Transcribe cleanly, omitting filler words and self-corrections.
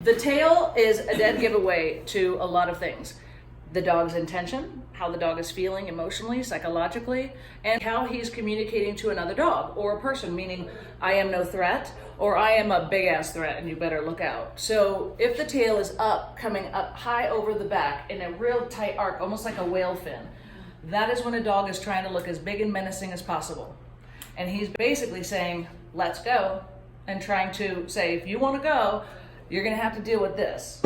The tail is a dead giveaway to a lot of things. The dog's intention, how the dog is feeling emotionally, psychologically, and how he's communicating to another dog or a person, meaning I am no threat or I am a big ass threat and you better look out. So if the tail is up, coming up high over the back in a real tight arc, almost like a whale fin, that is when a dog is trying to look as big and menacing as possible. And he's basically saying, let's go, and trying to say, if you want to go, you're going to have to deal with this.